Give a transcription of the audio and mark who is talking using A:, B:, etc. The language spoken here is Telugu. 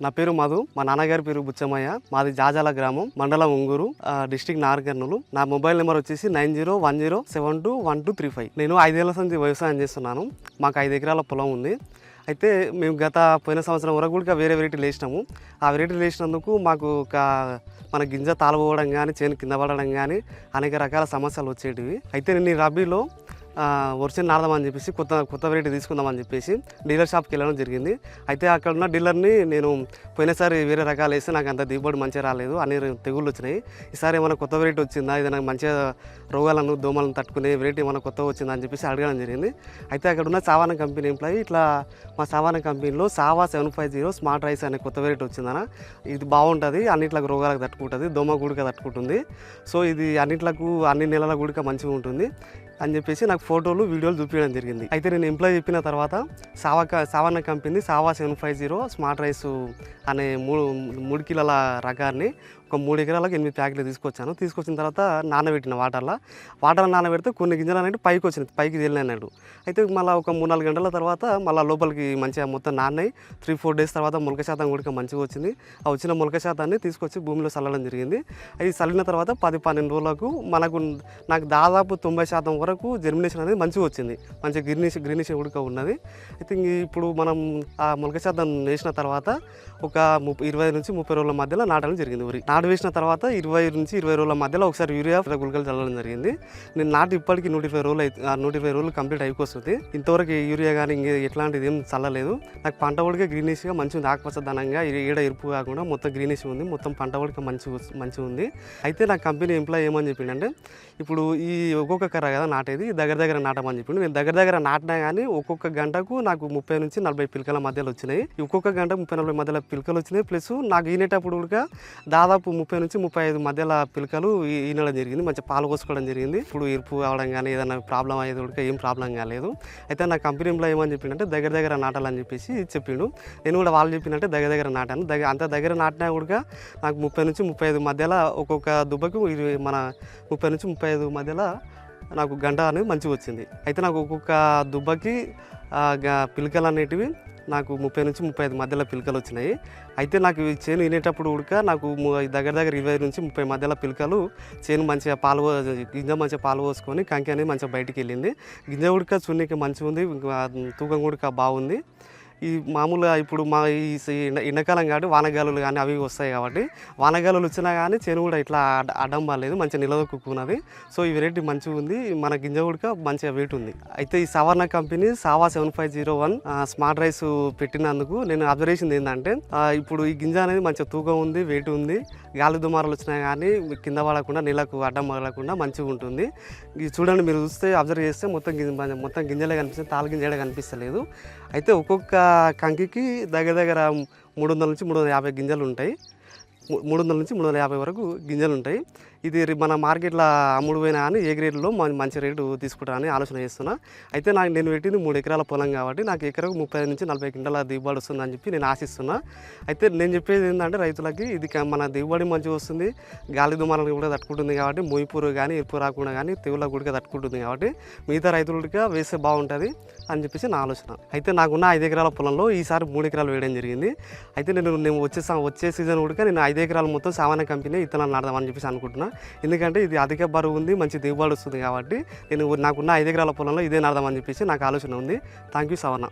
A: నా పేరు మధు, మా నాన్నగారి పేరు బుచ్చమయ్య. మాది జాజాల గ్రామం, మండలం ఉంగూరు, డిస్ట్రిక్ట్ నాగర్కర్నూలు. నా మొబైల్ నెంబర్ వచ్చేసి 9010721235. నేను 5 ఏళ్ల నుంచి వ్యవసాయం చేస్తున్నాను. మాకు 5 ఎకరాల పొలం ఉంది. అయితే మేము పోయిన సంవత్సరం వరకు కూడా వేరే వెరైటీలు వేసినాము. ఆ వెరైటీలు వేసినందుకు మాకు మన గింజ తాళపోవడం కానీ, చేను కింద పడడం కానీ అనేక రకాల సమస్యలు వచ్చేటివి. అయితే నేను ఈ రబీలో వర్షం నాడదామని చెప్పేసి కొత్త వెరైటీ తీసుకుందామని చెప్పేసి డీలర్ షాప్కి వెళ్ళడం జరిగింది. అయితే అక్కడ ఉన్న డీలర్ని నేను పోయినసారి వేరే రకాలు వేస్తే నాకు అంత దిగుబడి మంచిగా రాలేదు, అన్ని తెగుళ్ళు వచ్చినాయి. ఈసారి ఏమైనా కొత్త వెరైటీ వచ్చిందా, ఏదైనా మంచిగా రోగాలను దోమలను తట్టుకునే వెరైటీ ఏమైనా కొత్తగా వచ్చిందా అని చెప్పేసి అడగడం జరిగింది. అయితే అక్కడ ఉన్న సావానా కంపెనీ ఎంప్లాయీ ఇట్లా మా సావానా కంపెనీలో సావా 750 స్మార్ట్ రైస్ అనే కొత్త వెరైటీ వచ్చిందన్న, ఇది బాగుంటుంది, అన్నిట్లకు రోగాలకు తట్టుకుంటుంది, దోమ గుడిక తట్టుకుంటుంది, సో ఇది అన్నిట్లకు అన్ని నెలల గుడిక మంచిగా ఉంటుంది అని చెప్పేసి నాకు ఫోటోలు వీడియోలు చూపించడం జరిగింది. అయితే నేను ఎంప్లాయ్ చెప్పిన తర్వాత సావానా కంపెనీ సావా 750 స్మార్ట్ రైస్ అనే 3 కిలోల రకాన్ని ఒక 3 ఎకరాలకు 8 ప్యాకెట్లు తీసుకొచ్చిన తర్వాత నానబెట్టిన వాటర్లో నానబెడితే కొన్ని గింజలు అనేవి పైకి తేలినాడు. అయితే మళ్ళీ ఒక 3-4 గంటల తర్వాత మళ్ళీ లోపలికి మంచిగా మొత్తం నాన్నాయి. 3-4 డేస్ తర్వాత మొలక శాతం కూడా మంచిగా వచ్చింది. ఆ వచ్చిన మొలక శాతాన్ని తీసుకొచ్చి భూమిలో చల్లడం జరిగింది. అది చల్లిన తర్వాత 10-12 రోజులకు నాకు దాదాపు 90% వరకు జర్మినేషన్ అనేది మంచిగా వచ్చింది. మంచిగా గ్రీనిష్ ఉడక ఉన్నది. అయితే ఇప్పుడు మనం ఆ మొలక శాతం వేసిన తర్వాత ఒక 20 నుంచి 30 రోజుల మధ్యలో నాటడం జరిగింది. నాటు వేసిన తర్వాత 20 నుంచి 20 రోజుల మధ్యలో ఒకసారి యూరియా గుళికలు చల్లడం జరిగింది. నేను నాటు ఇప్పటికి 120 రోజులు కంప్లీట్ అయిపోతుంది. ఇంతవరకు యూరియా కానీ ఎట్లాంటిది ఏం చల్లలేదు. నాకు పంట ఉడిక గ్రీనిష్గా మంచిగా ఉంది, ఆకుపచ్చదనంగా, ఏడ ఎరుపు కాకుండా మొత్తం గ్రీనిష్ ఉంది, మొత్తం పంట ఉడిక మంచిగా ఉంది. అయితే నా కంపెనీ ఎంప్లాయ్ ఏమని చెప్పిండంటే, ఇప్పుడు ఈ ఒక్కొక్క కర్ర కదా నాటేది, దగ్గర నాటమని చెప్పిండు. నేను దగ్గర నాటినా కానీ ఒక్కొక్క గంటకు నాకు 30 నుంచి 40 పిలకల మధ్యలో వచ్చినాయి. ఒక్కొక్క గంట 30-40 మధ్యలో పిలకలు వచ్చినాయి. ప్లస్ నాకు ఈనేటప్పుడు కూడా దాదాపు 30 నుంచి 35 మధ్యలో పిలకలు ఈనడం జరిగింది. మంచిగా పాలు పోసుకోవడం జరిగింది. ఇప్పుడు ఎరుపు కావడం కానీ ఏదైనా ప్రాబ్లం అయ్యేది కూడా ఏం ప్రాబ్లం కాలేదు. అయితే నా కంపెనీ ఎంప్లాయ్ ఏమని చెప్పిండంటే దగ్గర నాటాలని చెప్పేసి చెప్పిండు. నేను కూడా వాళ్ళు చెప్పినట్టే దగ్గర నాటాను. అంత దగ్గర నాటినా కూడా నాకు 30 నుంచి 35 మధ్యలో ఒక్కొక్క దుబ్బకు మన 30 నుంచి 35 మధ్యలో నాకు గంట అనేది మంచిగా వచ్చింది. అయితే నాకు ఒక్కొక్క దుబ్బకి పిలకలు అనేటివి నాకు 30 నుంచి 35 మధ్యలో పిలకలు వచ్చినాయి. అయితే నాకు చేను వినేటప్పుడు ఉడక నాకు దగ్గర 20 నుంచి 30 మధ్యలో పిలకలు చేను మంచిగా గింజ మంచిగా పాలు పోసుకొని కంకి అనేది మంచిగా బయటికి వెళ్ళింది. గింజ ఉడక చున్నీకి మంచిగా ఉంది, తూకం ఉడక బాగుంది. ఈ మామూలుగా ఇప్పుడు మా ఈ ఎండాకాలం కాబట్టి వానగాలులు కానీ అవి వస్తాయి కాబట్టి వానగాలులు వచ్చినా కానీ చేను కూడా ఇట్లా అడ్డం బాలేదు, మంచిగా నిలదొక్కున్నది. సో ఈ వెరైటీ మంచిగా ఉంది, మన గింజ ఉడక మంచిగా వెయిట్ ఉంది. అయితే ఈ సావానా కంపెనీ సావా 7501 స్మార్ట్ రైస్ పెట్టినందుకు నేను అబ్జర్వేషన్ ఏంటంటే, ఇప్పుడు ఈ గింజ అనేది మంచిగా తూకం ఉంది, వెయిట్ ఉంది, గాలి దుమారాలు వచ్చినా కానీ కింద పడకుండా నీళ్ళకు అడ్డం పడకుండా మంచిగా ఉంటుంది. ఇది చూడండి, మీరు చూస్తే అబ్జర్వ్ చేస్తే మొత్తం గింజలే కనిపిస్తుంది, తాలు గింజ కనిపిస్తలేదు. అయితే ఒక్కొక్క కంకికి దగ్గర 300 నుంచి 350 గింజలు ఉంటాయి. 300 నుంచి 350 వరకు గింజలు ఉంటాయి. ఇది మన మార్కెట్లో అమ్ముడు పోయినా కానీ ఏ గ్రేడ్లో మంచి రేటు తీసుకుంటానని ఆలోచన చేస్తున్నా. అయితే నేను పెట్టింది 3 ఎకరాల పొలం కాబట్టి నాకు ఎకరకు 30 నుంచి 40 క్వింటాల దిగుబడి వస్తుందని చెప్పి నేను ఆశిస్తున్నా. అయితే నేను చెప్పేది ఏంటంటే రైతులకి ఇది మన దిగుబడి మంచిగా వస్తుంది, గాలి దుమారాలను కూడా తట్టుకుంటుంది కాబట్టి, మొయ్యిపూరు కానీ ఎరుపు రాకుండా కానీ తెగుళ్ళ కూడా తట్టుకుంటుంది కాబట్టి మిగతా రైతులకి వేస్తే బాగుంటుంది అని చెప్పేసి నా ఆలోచన. అయితే నాకున్న 5 ఎకరాల పొలంలో ఈసారి 3 ఎకరాలు వేయడం జరిగింది. అయితే నేను వచ్చే సీజన్ కూడా నేను 5 ఎకరాలు మొత్తం సావానా కంపెనీ ఇత్తనాలు నాడదామని చెప్పేసి అనుకుంటున్నా. ఎందుకంటే ఇది అధిక బరువు ఉంది, మంచి దిగుబడి వస్తుంది కాబట్టి నాకున్న 5 ఎకరాల పొలంలో ఇదే నాడదామని చెప్పేసి నాకు ఆలోచన ఉంది. Thank you సావానా.